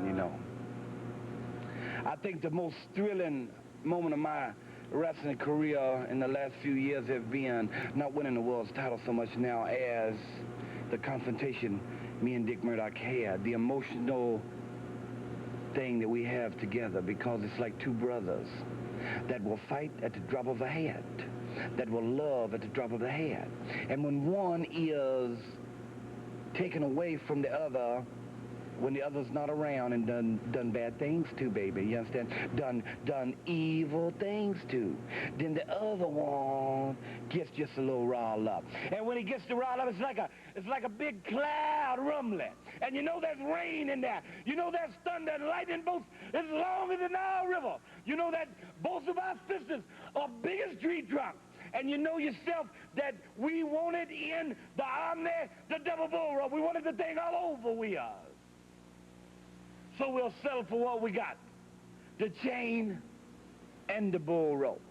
man, you know. I think the most thrilling moment of my wrestling career in the last few years have been not winning the world's title so much now as the confrontation me and Dick Murdoch had, the emotional thing that we have together, because it's like two brothers that will fight at the drop of a hat, that will love at the drop of a hat. And when one is taken away from the other, when the other's not around, and done bad things too, baby, you understand? Done evil things too, then the other one gets just a little riled up. And when he gets to riled up, it's like a big cloud rumbling. And you know there's rain in there. You know there's thunder and lightning bolts as long as the Nile River. You know that both of our sisters are big as tree trunks. And you know yourself that we wanted in the Omni, the double bull rope. We wanted the thing all over we are. So we'll settle for what we got. The chain and the bull rope.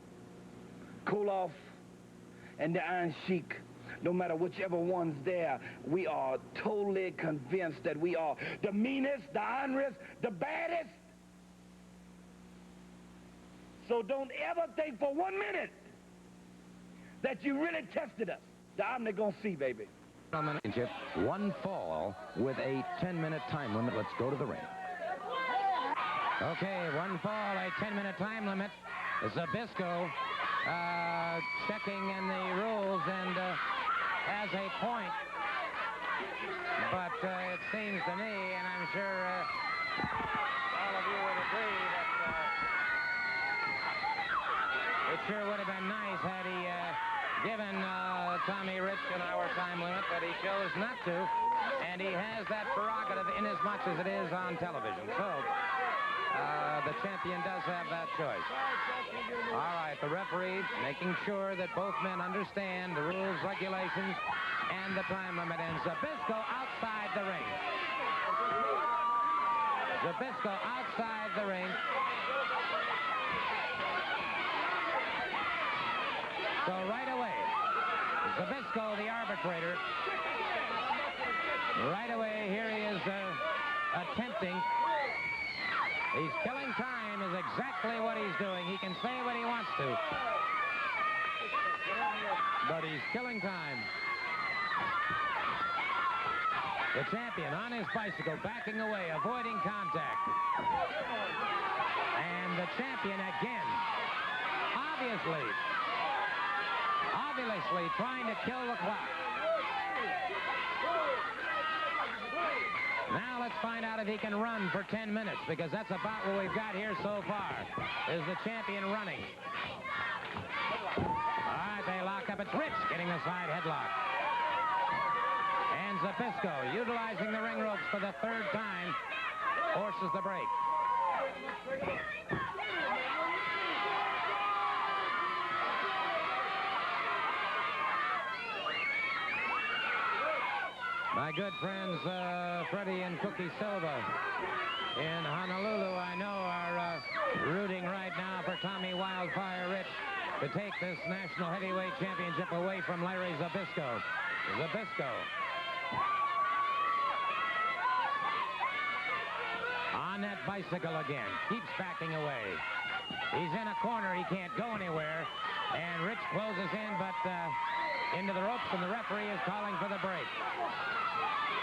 Koloff and the Iron Sheik, no matter whichever one's there, we are totally convinced that we are the meanest, the honorest, the baddest. So don't ever think for 1 minute that you really tested us. The Omni gonna see, baby. One fall with a 10-minute time limit. Let's go to the ring. Okay, one fall, a 10-minute time limit. Zbyszko checking in the rules and has a point. But it seems to me, and I'm sure all of you would agree, that it sure would have been nice had he given Tommy Rich an hour time limit, but he chose not to. And he has that prerogative in as much as it is on television. So the champion does have that choice. All right, the referee making sure that both men understand the rules, regulations, and the time limit. And Zbyszko outside the ring. Zbyszko outside the ring. So right away, Zbyszko, the arbitrator, right away, here he is attempting. He's killing time is exactly what he's doing. He can say what he wants to, but he's killing time. The champion on his bicycle, backing away, avoiding contact. And the champion again, obviously trying to kill the clock. Now let's find out if he can run for 10 minutes, because that's about what we've got here so far, is the champion running. All right, they lock up. It's Rich getting the side headlock. And Zbyszko, utilizing the ring ropes for the third time, forces the break. My good friends, Freddie and Cookie Silva in Honolulu, I know, are rooting right now for Tommy Wildfire Rich to take this National Heavyweight Championship away from Larry Zbyszko. Zbyszko. On that bicycle again, keeps backing away. He's in a corner, he can't go anywhere, and Rich closes in, but into the ropes, and the referee is calling for the break.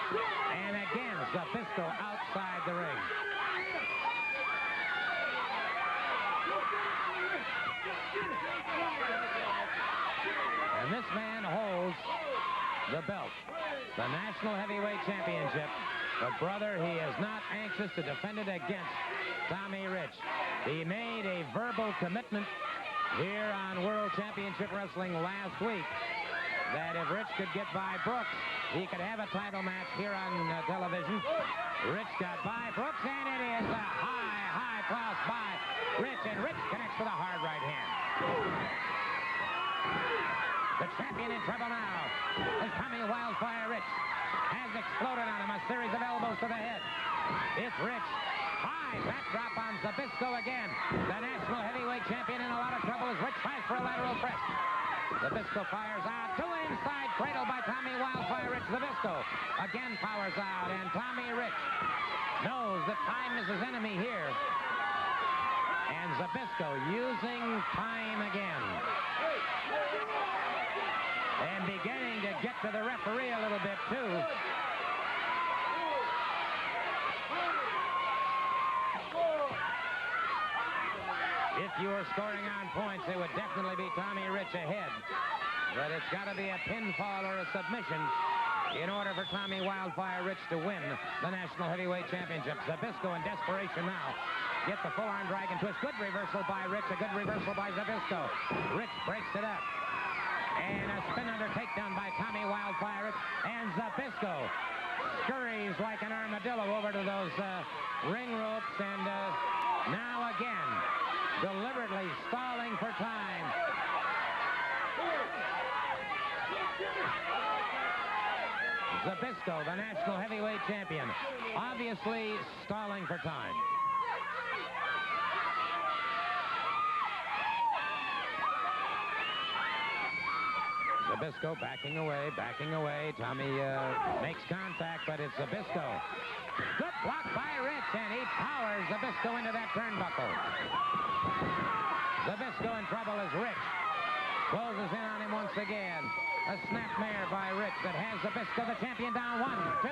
And again, Zbyszko outside the ring. And this man holds the belt, the National Heavyweight Championship. But, brother, he is not anxious to defend it against Tommy Rich. He made a verbal commitment here on World Championship Wrestling last week that if Rich could get by Brooks, he could have a title match here on television. Rich got by Brooks, and it is a high cross by Rich, and Rich connects with a hard right hand. The champion in trouble now is Tommy Wildfire Rich. Has exploded on him, a series of elbows to the head. It's Rich. High backdrop on Zbyszko again. The National Heavyweight Champion in a lot of trouble as Rich tries for a lateral press. Zbyszko fires out. To inside cradle by Tommy Wildfire Rich. Zbyszko again powers out, and Tommy Rich knows that time is his enemy here. And Zbyszko using time again. And beginning to get to the referee a little bit, too. If you were scoring on points, it would definitely be Tommy Rich ahead. But it's got to be a pinfall or a submission in order for Tommy Wildfire Rich to win the National Heavyweight Championship. Zbyszko in desperation now. Get the full-arm dragon twist. Good reversal by Rich. A good reversal by Zbyszko. Rich breaks it up. And a spin under takedown by Tommy Wildfire Rich. And Zbyszko scurries like an armadillo over to those ring ropes. And now again, deliberately stalling for time. Zbyszko, the National Heavyweight Champion, obviously stalling for time. Zbyszko backing away. Tommy makes contact, but it's Zbyszko. Good block by Rich, and he powers Zbyszko into that turnbuckle. Zbyszko in trouble as Rich closes in on him once again. A snapmare by Rich that has Zbyszko, the champion, down. 1, 2.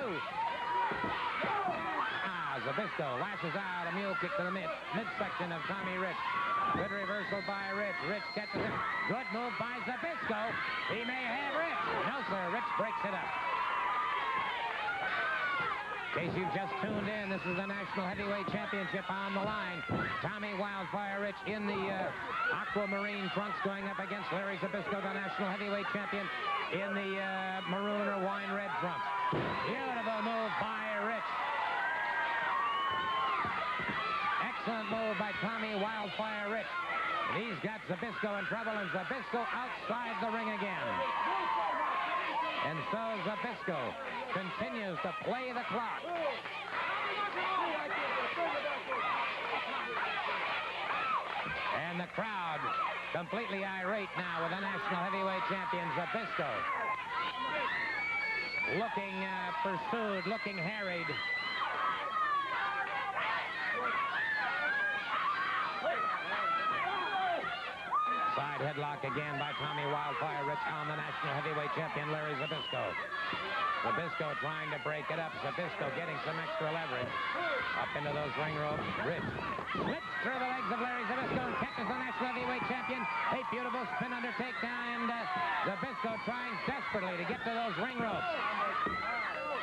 Zbyszko lashes out a mule kick to the midsection of Tommy Rich. Good reversal by Rich. Rich catches him. Good move by Zbyszko. He may have Rich. No, sir. Rich breaks it up. In case you've just tuned in, this is the National Heavyweight Championship on the line. Tommy Wildfire Rich in the aquamarine trunks going up against Larry Zbyszko, the National Heavyweight Champion, in the maroon or wine red trunks. Beautiful move by Rich. Excellent move by Tommy Wildfire Rich. And he's got Zbyszko in trouble, and Zbyszko outside the ring again. And so Zbyszko continues to play the clock. And the crowd completely irate now with the National Heavyweight Champion Zbyszko. Looking pursued, looking harried. Side headlock again by Tommy Wildfire Rich on the National Heavyweight Champion Larry Zbyszko. Zbyszko trying to break it up. Zbyszko getting some extra leverage. Up into those ring ropes. Rich slips through the legs of Larry Zbyszko and catches the National Heavyweight Champion. A beautiful spin under takedown, and Zbyszko trying desperately to get to those ring ropes.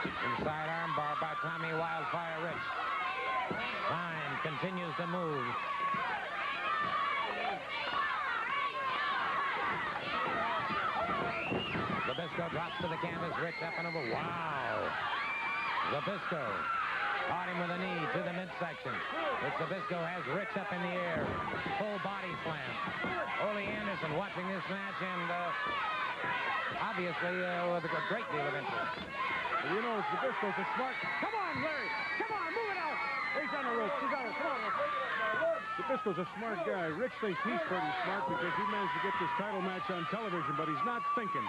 Inside armbar by Tommy Wildfire Rich. Time continues to move. Zbyszko drops to the canvas. Rich up and over. Wow. Zbyszko caught him with a knee to the midsection. But Zbyszko has Rich up in the air. Full body slam. Ole Anderson watching this match, and obviously with a great deal of interest. You know, Zbyszko's a smart... Come on, Larry! Come on, move it out! He's on the ropes. He's on it. Come on. Zbyszko's a smart guy. Rich thinks he's pretty smart because he managed to get this title match on television, but he's not thinking.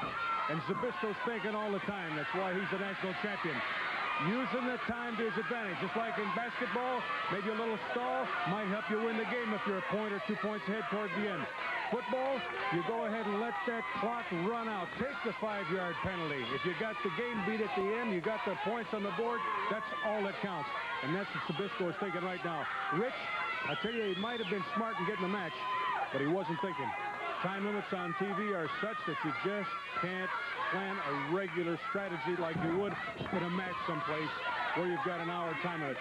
And Zbyszko's thinking all the time. That's why he's the national champion. Using the time to his advantage. Just like in basketball, maybe a little stall might help you win the game if you're a point or 2 points ahead toward the end. Football, you go ahead and let that clock run out. Take the 5-yard penalty. If you got the game beat at the end, you got the points on the board, that's all that counts. And that's what Zbyszko is thinking right now. Rich, I tell you, he might have been smart in getting the match, but he wasn't thinking. Time limits on TV are such that you just can't plan a regular strategy like you would in a match someplace where you've got an hour time limit.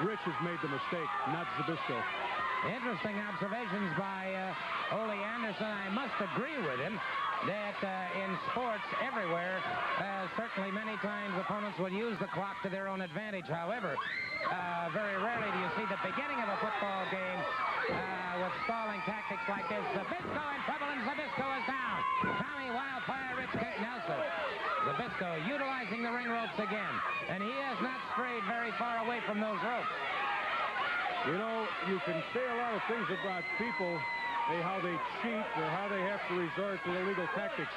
Rich has made the mistake, not Zbyszko. Interesting observations by Ole Anderson. I must agree with him that in sports everywhere, certainly many times opponents will use the clock to their own advantage. However, very rarely do you see the beginning of a football game with stalling tactics like this. Zbyszko in trouble, and Zbyszko is down. Tommy Wildfire Rich Nelson. Zbyszko utilizing the ring ropes again, and he has not strayed very far away from those ropes. You know, you can say a lot of things about people how they cheat or how they have to resort to illegal tactics.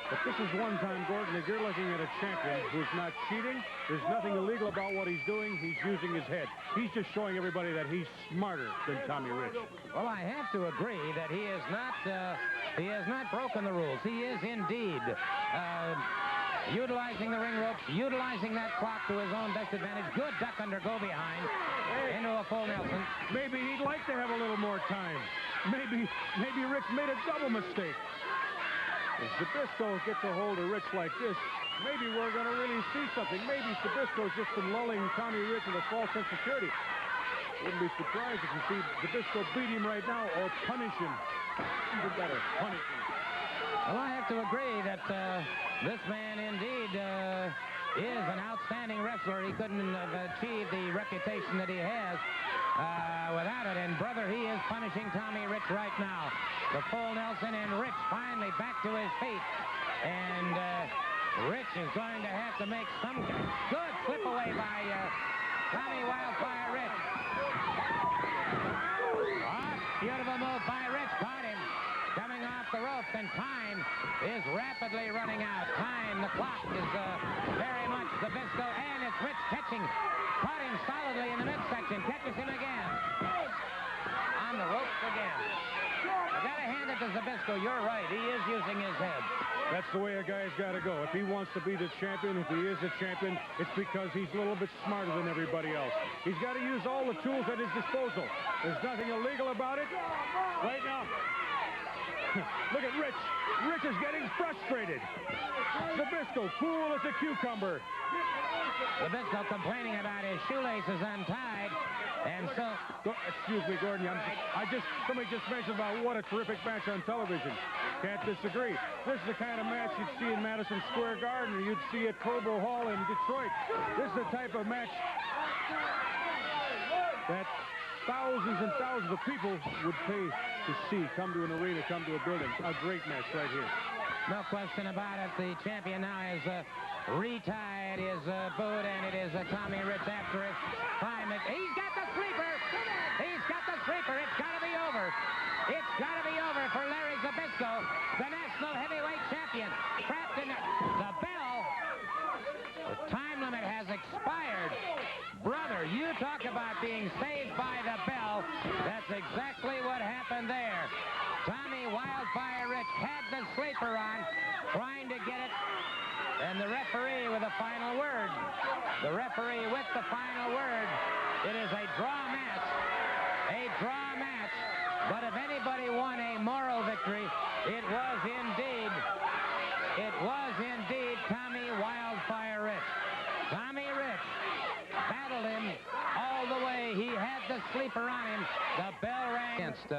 But this is one time, Gordon, if you're looking at a champion who's not cheating, there's nothing illegal about what he's doing. He's using his head. He's just showing everybody that he's smarter than Tommy Rich. Well, I have to agree that he has not broken the rules. He is indeed utilizing the ring ropes, utilizing that clock to his own best advantage. Good duck under, go behind, into a full Nelson. Maybe he'd like to have a little more time. Maybe Rich made a double mistake. If Zbyszko gets a hold of Rich like this, maybe we're going to really see something. Maybe Zbyszko's just been lulling Tommy Rich with a false sense of security. Wouldn't be surprised if you see Zbyszko beat him right now or punish him. Even better, punish him. Well, I have to agree that this man indeed is an outstanding wrestler. He couldn't have achieved the reputation that he has without it. And, brother, he is punishing Tommy Rich right now. The full Nelson, and Rich finally back to his feet. And Rich is going to have to make some good flip away by Tommy Wildfire Rich. Oh, beautiful move by Rich. Caught him. Coming off the ropes, and time is rapidly running out. Time, the clock is very much Zbyszko, and it's Rich catching. Caught him solidly in the midsection. Catches him again. On the ropes again. I gotta hand it to Zbyszko. You're right. He is using his head. That's the way a guy's got to go. If he wants to be the champion, if he is a champion, it's because he's a little bit smarter than everybody else. He's got to use all the tools at his disposal. There's nothing illegal about it. Right now, look at Rich. Rich is getting frustrated. Zbyszko, cool as a cucumber. Zbyszko complaining about his shoelaces untied. And so... Excuse me, Gordon. Somebody just mentioned about what a terrific match on television. Can't disagree. This is the kind of match you'd see in Madison Square Garden, or you'd see at Cobo Hall in Detroit. This is the type of match that thousands and thousands of people would pay to see, come to an arena, come to a building. A great match right here. No question about it. The champion now has retied his boot, and it is Tommy Rich after his time. He's got the sleeper. He's got the sleeper. It's got to be over. It's got to be over for Larry Zbyszko, the National Heavyweight Champion. Trapped in the bell. The time limit has expired. Brother, you talk about being saved by the bell. That's exactly what happened there. Tommy Wildfire Rich had the sleeper on, trying to get it, and the referee with the final word. The referee with the final word. It is a draw match. A draw match. But if anybody won a moral victory, it was indeed Tommy Wildfire Rich. Tommy Rich battled him all the way. He had the sleeper on him. The bell rang against